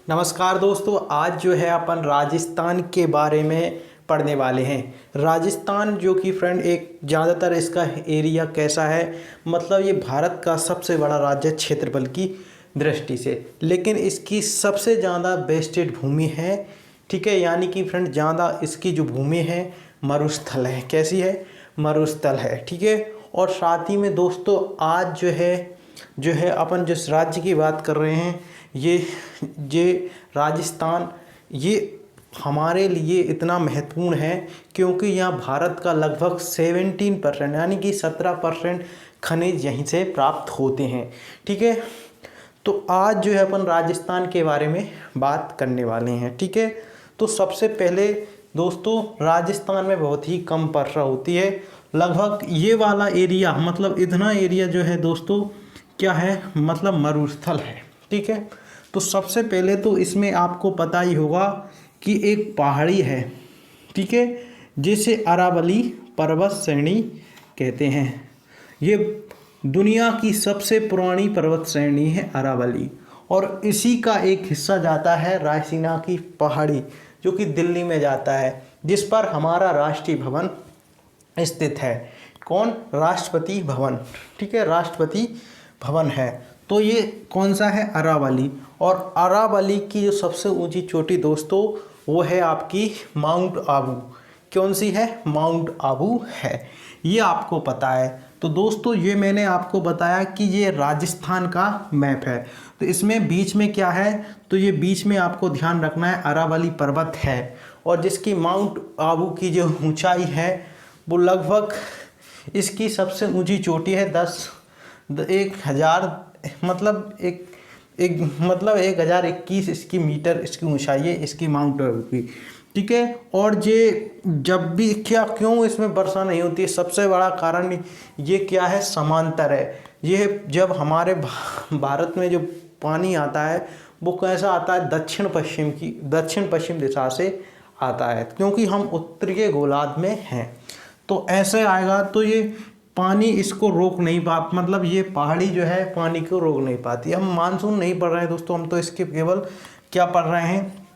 नमस्कार दोस्तों, आज जो है अपन राजस्थान के बारे में पढ़ने वाले हैं। राजस्थान जो कि फ्रेंड एक ज़्यादातर इसका एरिया कैसा है, मतलब ये भारत का सबसे बड़ा राज्य क्षेत्रफल की दृष्टि से, लेकिन इसकी सबसे ज़्यादा वेस्टेड भूमि है। ठीक है, यानी कि फ्रेंड ज़्यादा इसकी जो भूमि है मरुस्थल है। कैसी है? मरुस्थल है। ठीक है, और साथ ही में दोस्तों आज जो है अपन जिस राज्य की बात कर रहे हैं ये राजस्थान, ये हमारे लिए इतना महत्वपूर्ण है क्योंकि यहाँ भारत का लगभग 17% यानी कि 17% खनिज यहीं से प्राप्त होते हैं। ठीक है, तो आज जो है अपन राजस्थान के बारे में बात करने वाले हैं। ठीक है, तो सबसे पहले दोस्तों राजस्थान में बहुत ही कम वर्षा होती है। लगभग ये वाला एरिया, मतलब इतना एरिया जो है दोस्तों क्या है, मतलब मरुस्थल है। ठीक है, तो सबसे पहले तो इसमें आपको पता ही होगा कि एक पहाड़ी है। ठीक है, जिसे अरावली पर्वत श्रेणी कहते हैं। ये दुनिया की सबसे पुरानी पर्वत श्रेणी है अरावली, और इसी का एक हिस्सा जाता है रायसीना की पहाड़ी जो कि दिल्ली में जाता है, जिस पर हमारा राष्ट्रीय भवन स्थित है। कौन? राष्ट्रपति भवन। ठीक है, राष्ट्रपति भवन है। तो ये कौन सा है? अरावली। और अरावली की जो सबसे ऊंची चोटी दोस्तों वो है आपकी माउंट आबू। कौन सी है? माउंट आबू है। ये आपको पता है। तो दोस्तों ये मैंने आपको बताया कि ये राजस्थान का मैप है। तो इसमें बीच में क्या है, तो ये बीच में आपको ध्यान रखना है अरावली पर्वत है, और जिसकी माउंट आबू की जो ऊंचाई है वो लगभग, इसकी सबसे ऊंची चोटी है 1021 इसकी मीटर इसकी ऊंचाई है, इसकी माउंट आबू की। ठीक है, और ये जब भी क्यों इसमें वर्षा नहीं होती है, सबसे बड़ा कारण ये क्या है, समांतर है। ये जब हमारे भारत में जो पानी आता है वो कैसा आता है, दक्षिण पश्चिम दिशा से आता है, क्योंकि हम उत्तरीय गोलार्ध में हैं। तो ऐसे आएगा तो ये पानी इसको रोक नहीं मतलब ये पहाड़ी जो है पानी को रोक नहीं पाती। हम मानसून नहीं पढ़ रहे हैं दोस्तों, हम तो इसके केवल क्या पढ़ रहे हैं,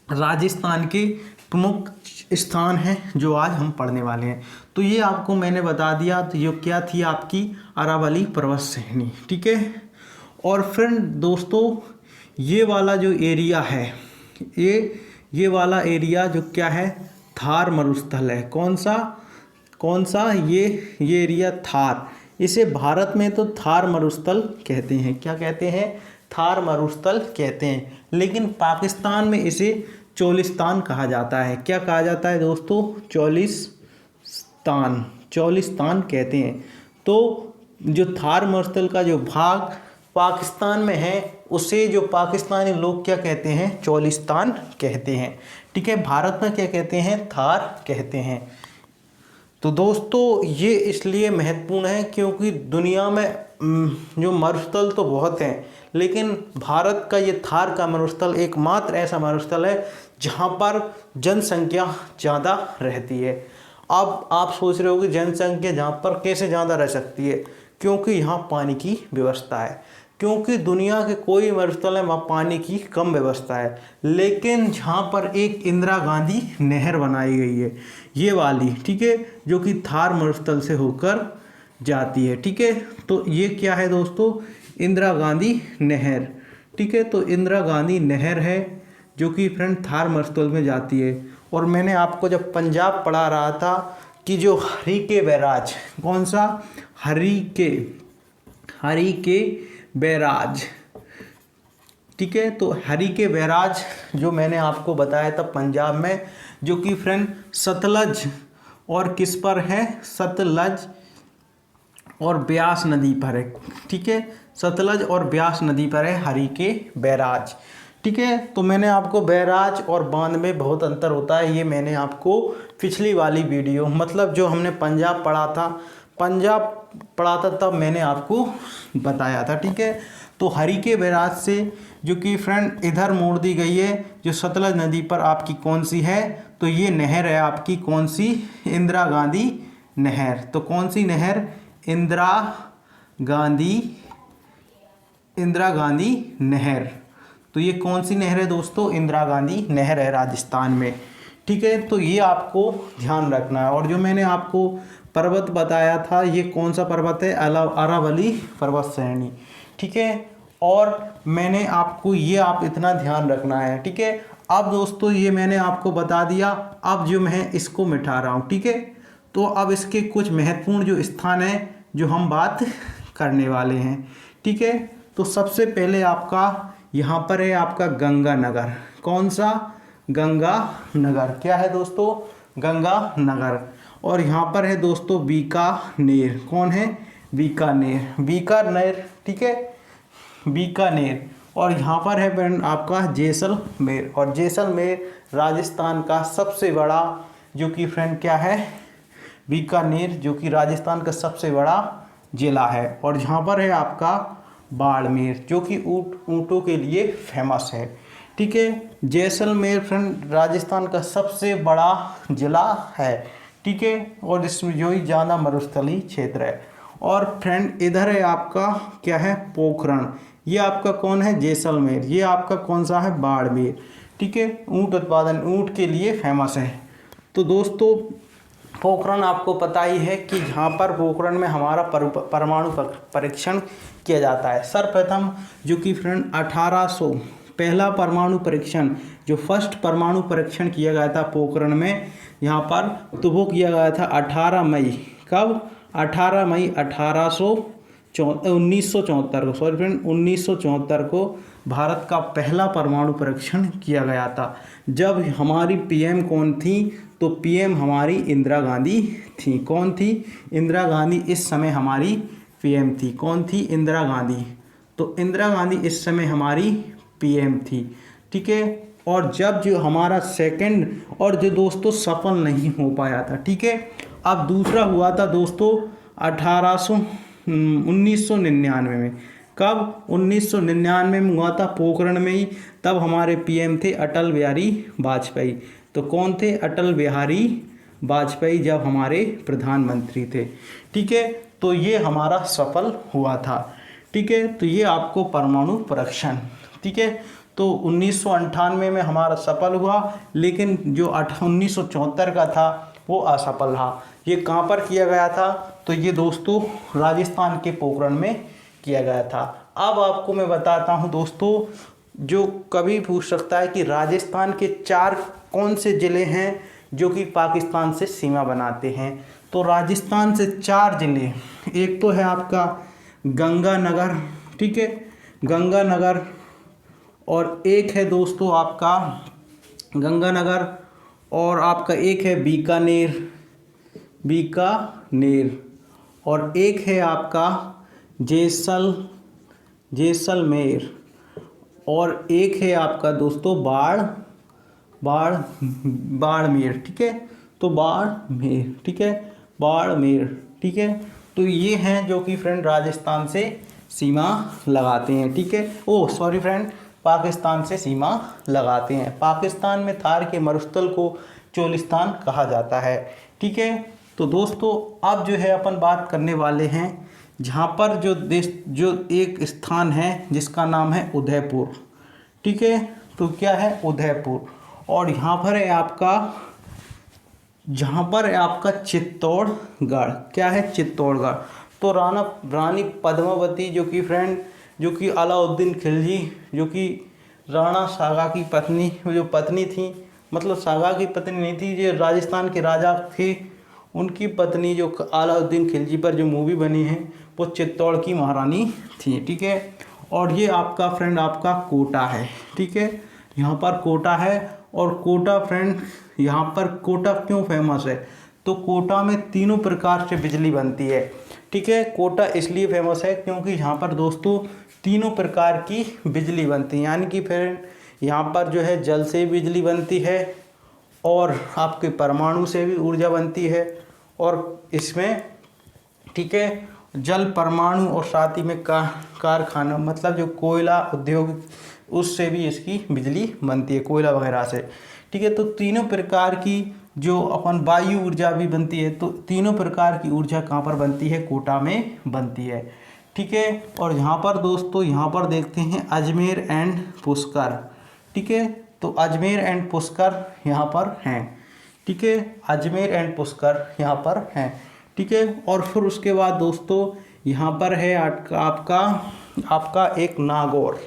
राजस्थान के प्रमुख स्थान हैं जो आज हम पढ़ने वाले हैं। तो ये आपको मैंने बता दिया। तो ये क्या थी आपकी अरावली पर्वत श्रेणी। ठीक है, और फिर दोस्तों ये वाला जो एरिया है, ये वाला एरिया जो क्या है, थार मरुस्थल है। कौन सा? ये एरिया थार। इसे भारत में तो थार मरुस्थल कहते हैं। क्या कहते हैं? थार मरुस्थल कहते हैं, लेकिन पाकिस्तान में इसे चोलिस्तान कहा जाता है। क्या कहा जाता है दोस्तों? चोलिस्तान कहते हैं। तो जो थार मरुस्थल का जो भाग पाकिस्तान में है उसे जो पाकिस्तानी लोग क्या कहते हैं? चोलिस्तान कहते हैं। ठीक है, भारत में क्या कहते हैं? थार कहते हैं। तो दोस्तों ये इसलिए महत्वपूर्ण है क्योंकि दुनिया में जो मरुस्थल तो बहुत हैं, लेकिन भारत का ये थार का मरुस्थल एकमात्र ऐसा मरुस्थल है जहाँ पर जनसंख्या ज़्यादा रहती है। अब आप सोच रहे हो कि जनसंख्या जहाँ पर कैसे ज़्यादा रह सकती है? क्योंकि यहाँ पानी की व्यवस्था है। क्योंकि दुनिया के कोई मरुस्थल है वहाँ पानी की कम व्यवस्था है, लेकिन जहाँ पर एक इंदिरा गांधी नहर बनाई गई है, ये वाली, ठीक है, जो कि थार मरुस्थल से होकर जाती है। ठीक है, तो ये क्या है दोस्तों? इंदिरा गांधी नहर। ठीक है, तो इंदिरा गांधी नहर है जो कि फ्रेंड थार मरुस्थल में जाती है। और मैंने आपको जब पंजाब पढ़ा रहा था कि जो हरिके बैराज, कौन सा? हरिके बैराज। ठीक है, तो हरिके बैराज जो मैंने आपको बताया था पंजाब में, जो कि फ्रेंड सतलज और किस पर है? सतलज और ब्यास नदी पर है। ठीक है, सतलज और ब्यास नदी पर है हरिके बैराज। ठीक है, तो मैंने आपको बैराज और बांध में बहुत अंतर होता है, ये मैंने आपको पिछली वाली वीडियो, मतलब जो हमने पंजाब पढ़ा था तब मैंने आपको बताया था। ठीक है, तो हरिके बैराज से जो कि फ्रेंड इधर मोड़ दी गई है, जो सतलज नदी पर आपकी कौन सी है, तो ये नहर है आपकी कौन सी? इंदिरा गांधी नहर। तो कौन सी नहर? इंदिरा गांधी नहर। तो ये कौन सी नहर है दोस्तों? इंदिरा गांधी नहर है राजस्थान में। ठीक है, तो ये आपको ध्यान रखना है। और जो मैंने आपको पर्वत बताया था, ये कौन सा पर्वत है? अरावली पर्वत श्रेणी। ठीक है, और मैंने आपको ये आप इतना ध्यान रखना है। ठीक है, अब दोस्तों ये मैंने आपको बता दिया। अब जो मैं इसको मिटा रहा हूँ, ठीक है, तो अब इसके कुछ महत्वपूर्ण जो स्थान है जो हम बात करने वाले हैं। ठीक है, तो सबसे पहले आपका यहाँ पर है आपका गंगानगर। कौन सा? गंगानगर। क्या है दोस्तों? गंगानगर। और यहाँ पर है दोस्तों बीकानेर। कौन है? बीकानेर। बीकानेर, ठीक है, बीकानेर। और यहाँ पर है फ्रेंड आपका जैसलमेर। और जैसलमेर राजस्थान का सबसे बड़ा जो कि फ्रेंड क्या है? बीकानेर, जो कि राजस्थान का सबसे बड़ा जिला है। और यहाँ पर है आपका बाड़मेर, जो कि ऊँटों के लिए फेमस है। ठीक है, जैसलमेर फ्रेंड राजस्थान का सबसे बड़ा जिला है। ठीक है, और इसमें जो ही ज़्यादा मरुस्थलीय क्षेत्र है। और फ्रेंड इधर है आपका क्या है? पोखरण। ये आपका कौन है? जैसलमेर। ये आपका कौन सा है? बाड़मेर। ठीक है, ऊँट उत्पादन, ऊँट के लिए फेमस है। तो दोस्तों पोखरण आपको पता ही है कि जहाँ पर पोखरण में हमारा परमाणु परीक्षण किया जाता है सर्वप्रथम, जो कि फ्रेंड 1800 पहला परमाणु परीक्षण, जो फर्स्ट परमाणु परीक्षण किया गया था पोखरण में यहाँ पर, तो वो किया गया था 18 मई। कब? 18 मई 1974 को, सॉरी फ्रेंड 1974 को भारत का पहला परमाणु परीक्षण किया गया था। जब हमारी पीएम कौन थी? तो पीएम हमारी इंदिरा गांधी थी। कौन थी? इंदिरा गांधी इस समय हमारी पीएम थी। कौन थी? इंदिरा गांधी। तो इंदिरा गांधी इस समय हमारी पीएम थी। ठीक है, और जब जो हमारा सेकंड और जो दोस्तों सफल नहीं हो पाया था। ठीक है, अब दूसरा हुआ था दोस्तों 1999 में। कब? 1999 में हुआ था पोखरण में ही। तब हमारे पीएम थे अटल बिहारी वाजपेयी। तो कौन थे? अटल बिहारी वाजपेयी जब हमारे प्रधानमंत्री थे। ठीक है, तो ये हमारा सफल हुआ था। ठीक है, तो ये आपको परमाणु परीक्षण। ठीक है, तो 1998 में हमारा सफल हुआ, लेकिन जो 1974 का था वो असफल रहा। ये कहाँ पर किया गया था? तो ये दोस्तों राजस्थान के पोखरण में किया गया था। अब आपको मैं बताता हूँ दोस्तों, जो कभी पूछ सकता है कि राजस्थान के 4 कौन से ज़िले हैं जो कि पाकिस्तान से सीमा बनाते हैं। तो राजस्थान से 4 ज़िले, एक तो है आपका गंगानगर। ठीक है, गंगानगर। और एक है दोस्तों आपका गंगानगर, और आपका एक है बीकानेर। बीकानेर। और एक है आपका जैसलमेर। और एक है आपका दोस्तों बाड़मेर। ठीक है, तो बाड़मेर। ठीक है, बाड़मेर। ठीक है, तो ये हैं जो कि फ्रेंड राजस्थान से सीमा लगाते हैं। ठीक है, ओ सॉरी फ्रेंड, पाकिस्तान से सीमा लगाते हैं। पाकिस्तान में थार के मरुस्थल को चोलिस्तान कहा जाता है। ठीक है, तो दोस्तों अब जो है अपन बात करने वाले हैं जहाँ पर जो एक स्थान है जिसका नाम है उदयपुर। ठीक है, तो क्या है? उदयपुर। और यहाँ पर है आपका चित्तौड़गढ़। क्या है? चित्तौड़गढ़। तो रानी पद्मावती जो कि फ्रेंड, जो कि अलाउद्दीन खिलजी, जो कि राणा सागा की पत्नी थी, मतलब सागा की पत्नी नहीं थी, जो राजस्थान के राजा थे, उनकी पत्नी जो अलाउद्दीन खिलजी पर जो मूवी बनी है वो चित्तौड़ की महारानी थी। ठीक है, और ये आपका फ्रेंड आपका कोटा है। ठीक है, यहाँ पर कोटा है। और कोटा फ्रेंड, यहाँ पर कोटा क्यों फेमस है? तो कोटा में तीनों प्रकार से बिजली बनती है। ठीक है, कोटा इसलिए फेमस है क्योंकि यहाँ पर दोस्तों तीनों प्रकार की बिजली बनती है। यानी कि फ्रेंड यहाँ पर जो है जल से बिजली बनती है, और आपके परमाणु से भी ऊर्जा बनती है, और इसमें ठीक है जल, परमाणु और साथ ही में कारखाना, मतलब जो कोयला उद्योग, उससे भी इसकी बिजली बनती है, कोयला वगैरह से। ठीक है, तो तीनों प्रकार की जो अपन वायु ऊर्जा भी बनती है, तो तीनों प्रकार की ऊर्जा कहाँ पर बनती है? कोटा में बनती है। ठीक है। और यहाँ पर दोस्तों यहाँ पर देखते हैं अजमेर एंड पुष्कर, ठीक है। तो अजमेर एंड पुष्कर यहाँ पर हैं, ठीक है। अजमेर एंड पुष्कर यहाँ पर हैं, ठीक है। और फिर उसके बाद दोस्तों यहाँ पर है आपका आपका एक नागौर,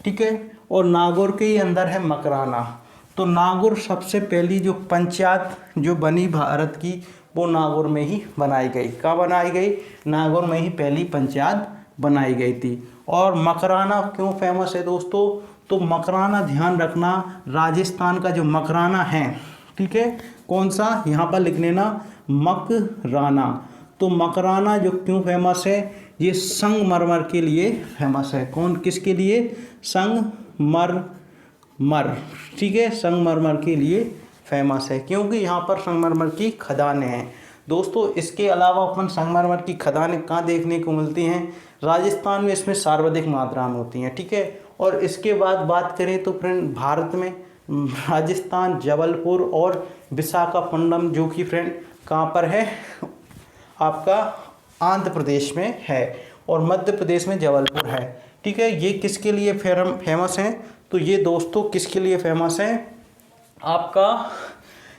ठीक है। और नागौर के ही अंदर है मकराना। तो नागौर सबसे पहली जो पंचायत जो बनी भारत की वो नागौर में ही बनाई गई। कहाँ बनाई गई? नागौर में ही पहली पंचायत बनाई गई थी। और मकराना क्यों फेमस है दोस्तों? तो मकराना ध्यान रखना, राजस्थान का जो मकराना है, ठीक है, कौन सा यहाँ पर लिख लेना, मकराना। तो मकराना जो क्यों फेमस है? ये संगमरमर के लिए फेमस है। कौन किसके लिए? संगमरमर, ठीक है, संगमरमर के लिए फेमस है क्योंकि यहाँ पर संगमरमर की खदानें हैं दोस्तों। इसके अलावा अपन संगमरमर की खदानें कहाँ देखने को मिलती हैं? राजस्थान में इसमें सर्वाधिक मात्रा में होती हैं, ठीक है। और इसके बाद बात करें तो फ्रेंड भारत में राजस्थान, जबलपुर और विशाखापट्टनम जो कि फ्रेंड कहाँ पर है? आपका आंध्र प्रदेश में है और मध्य प्रदेश में जबलपुर है, ठीक है। ये किसके लिए फेमस हैं? तो ये दोस्तों किसके लिए फेमस है?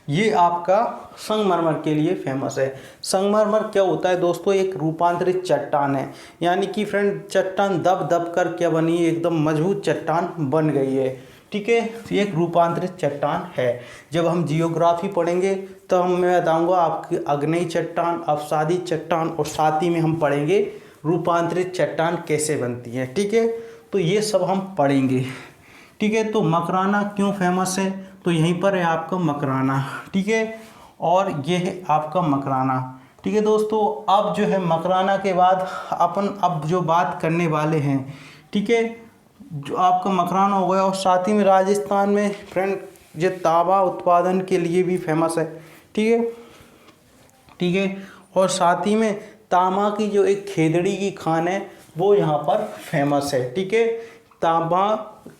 ये आपका संगमरमर के लिए फेमस है। संगमरमर क्या होता है दोस्तों? एक रूपांतरित चट्टान है, यानी कि फ्रेंड चट्टान दब दब कर क्या बनी है? एकदम मजबूत चट्टान बन गई है, ठीक है। तो एक रूपांतरित चट्टान है। जब हम जियोग्राफी पढ़ेंगे तो मैं बताऊंगा आपकी अग्नेय चट्टान, अवसादी चट्टान और साथ ही में हम पढ़ेंगे रूपांतरित चट्टान कैसे बनती है, ठीक है। तो ये सब हम पढ़ेंगे, ठीक है। तो मकराना क्यों फेमस है? तो यहीं पर है आपका मकराना, ठीक है। और ये है आपका मकराना, ठीक है दोस्तों। अब जो है मकराना के बाद अपन अब जो बात करने वाले हैं, ठीक है, जो आपका मकराना हो गया। और साथ ही में राजस्थान में फ्रेंड ये तांबा उत्पादन के लिए भी फेमस है, ठीक है, ठीक है। और साथ ही में तांबा की जो एक खेदड़ी की खान है वो यहाँ पर फेमस है, ठीक है। तांबा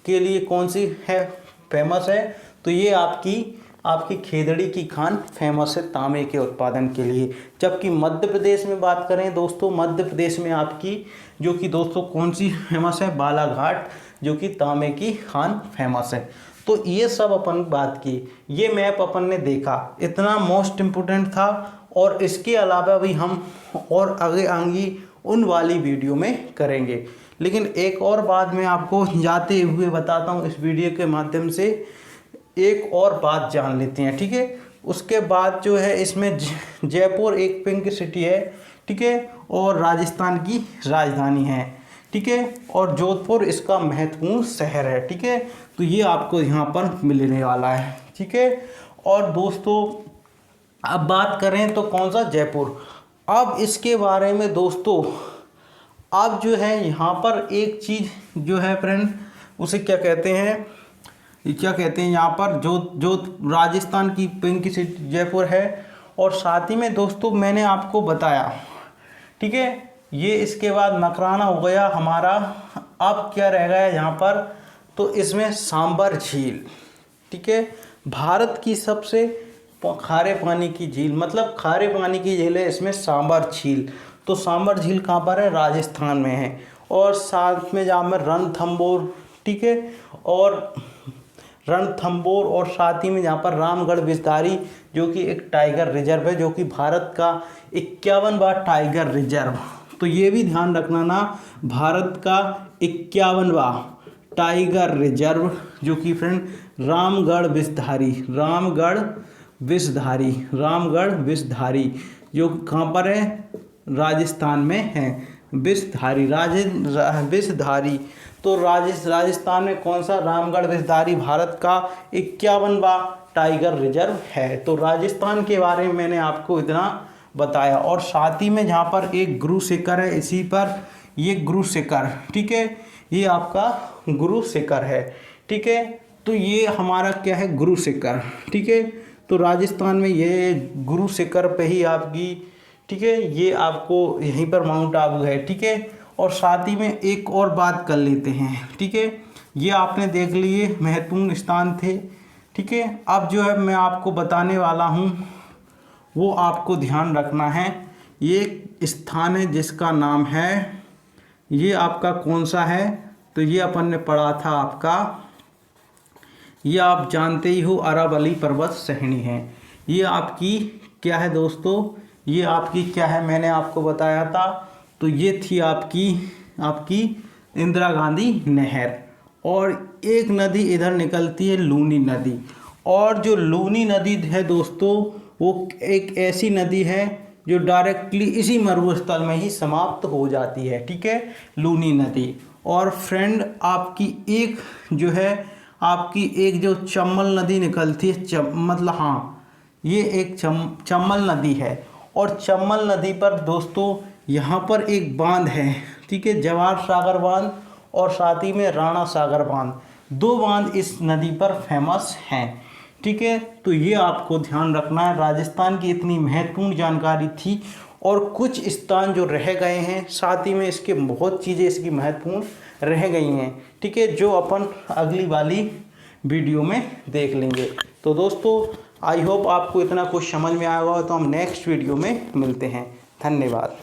के लिए कौन सी है फेमस है? तो ये आपकी खेदड़ी की खान फेमस है तांबे के उत्पादन के लिए। जबकि मध्य प्रदेश में बात करें दोस्तों, मध्य प्रदेश में आपकी जो कि दोस्तों कौन सी फेमस है? बालाघाट, जो कि तांबे की खान फेमस है। तो ये सब अपन बात की, ये मैप अपन ने देखा, इतना मोस्ट इम्पोर्टेंट था। और इसके अलावा भी हम और आगे उन वाली वीडियो में करेंगे। लेकिन एक और बात मैं आपको जाते हुए बताता हूँ इस वीडियो के माध्यम से, एक और बात जान लेते हैं, ठीक है। उसके बाद जो है इसमें जयपुर एक पिंक सिटी है, ठीक है, और राजस्थान की राजधानी है, ठीक है। और जोधपुर इसका महत्वपूर्ण शहर है, ठीक है। तो ये आपको यहाँ पर मिलने वाला है, ठीक है। और दोस्तों अब बात करें तो कौन सा? जयपुर। अब इसके बारे में दोस्तों अब जो है यहाँ पर एक चीज़ जो है फ्रेंड, उसे क्या कहते हैं, यहाँ पर जो राजस्थान की पिंक सिटी जयपुर है। और साथ ही में दोस्तों मैंने आपको बताया, ठीक है, ये इसके बाद मकराना हो गया हमारा। अब क्या रह गया यहाँ पर? तो इसमें सांबर झील, ठीक है, भारत की सबसे खारे पानी की झील, मतलब खारे पानी की झील है इसमें सांबर झील। तो सांबर झील कहाँ पर है? राजस्थान में है। और साथ में जहाँ में रणथंबोर, ठीक है, और रणथंबोर और साथ ही में जहाँ पर रामगढ़ विस्तारी जो कि एक टाइगर रिजर्व है, जो कि भारत का 51वां टाइगर रिजर्व। तो ये भी ध्यान रखना ना, भारत का 51वां टाइगर रिजर्व जो कि फ्रेंड रामगढ़ विषधारी जो कहाँ पर है? राजस्थान में है। विषधारी तो राजस्थान में कौन सा? रामगढ़ विषधारी भारत का 51वां टाइगर रिजर्व है। तो राजस्थान के बारे में मैंने आपको इतना बताया। और साथ ही में जहाँ पर एक गुरु शिखर है, इसी पर ये गुरु शिखर, ठीक है, ये आपका गुरु शिखर है, ठीक है। तो ये हमारा क्या है? गुरु शिखर, ठीक है। तो राजस्थान में ये गुरु शिखर पे ही आपकी, ठीक है, ये आपको यहीं पर माउंट आबू है, ठीक है। और साथ ही में एक और बात कर लेते हैं, ठीक है, ये आपने देख लिए महत्वपूर्ण स्थान थे, ठीक है। अब जो है मैं आपको बताने वाला हूँ वो आपको ध्यान रखना है। ये स्थान है जिसका नाम है ये आपका कौन सा है, तो ये अपन ने पढ़ा था आपका, ये आप जानते ही हो अरावली पर्वत श्रेणी है। ये आपकी क्या है दोस्तों, ये आपकी क्या है, मैंने आपको बताया था। तो ये थी आपकी इंदिरा गांधी नहर। और एक नदी इधर निकलती है लूनी नदी, और जो लूनी नदी है दोस्तों वो एक ऐसी नदी है जो डायरेक्टली इसी मरुस्थल में ही समाप्त हो जाती है, ठीक है, लूनी नदी। और फ्रेंड आपकी एक जो है आपकी एक जो चम्बल नदी निकलती है, मतलब हाँ ये एक चम्बल नदी है। और चम्बल नदी पर दोस्तों यहाँ पर एक बांध है, ठीक है, जवाहर सागर बांध और साथ ही में राणा सागर बांध, दो बांध इस नदी पर फेमस हैं, ठीक है। तो ये आपको ध्यान रखना है। राजस्थान की इतनी महत्वपूर्ण जानकारी थी, और कुछ स्थान जो रह गए हैं, साथ ही में इसके बहुत चीज़ें इसकी महत्वपूर्ण रह गई हैं, ठीक है, जो अपन अगली वाली वीडियो में देख लेंगे। तो दोस्तों आई होप आपको इतना कुछ समझ में आया होगा। तो हम नेक्स्ट वीडियो में मिलते हैं। धन्यवाद।